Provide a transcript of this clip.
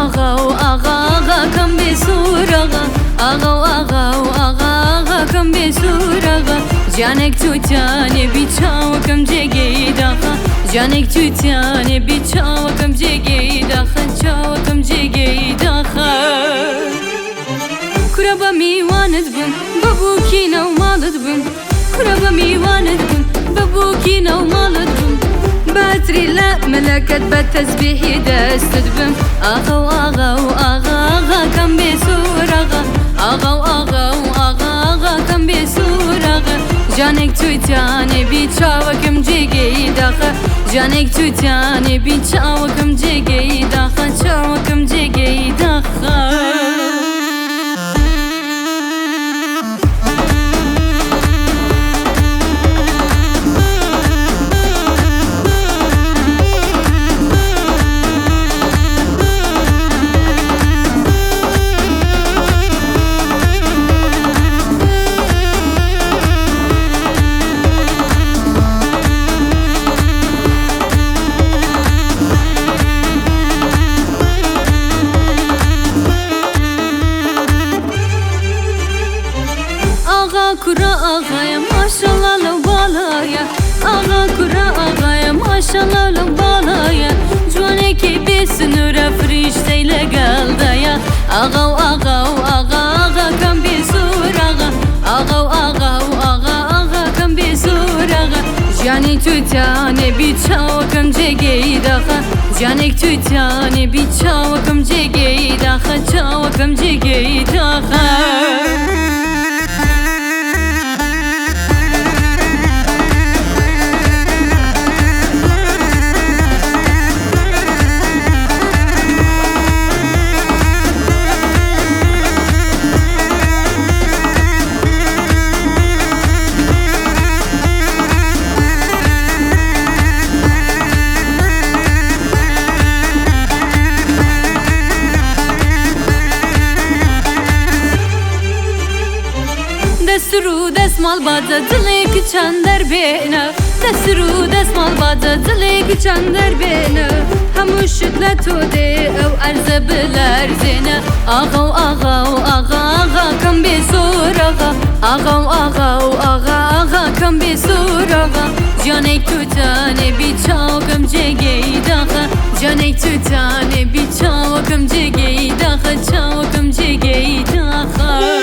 آغا و آغا کم بسور آغا کم بسور جانك توتاني بيتشاوكم جيجي داخا جانك توتاني بيتشاوكم جيجي داخا تشاوكم جيجي داخا كربا ميواند بم بابوكي نو مالد بم كربا ميواند بم بابوكي نو مالد بم باتري لا ملكت بتسبيح دستد بم آغا كم بسور آغا كم بسور جانك توتاني بيتشاوكم جيجي داخا جانك توتاني بيتشاوكم جيجي داخا تشاوكم جيجي داخا آغا كرا آغايا ما شاء الله لو بالايا آغا كرا آغايا ما شاء الله لو بالايا جوانكي بسنورة فريشتي لقلدايا آغا كم بسور آغا كم بسور جاني توتاني بيتشاوكم جيجي داخا جانك توتاني بيتشاوكم جيجي داخا تشاوكم جيجي داخا دسترو دستمال بادا دلك چندر بينا دسترو دستمال بادا دلك چندر بينا همو شدلتو دي او ارز بلرزينا آغا كم بسور آغا كم بسور جانك توتاني بيتشاوكم جيجي داخا جانك توتاني بيتشاوكم جيجي داخا تشاوكم جيجي داخا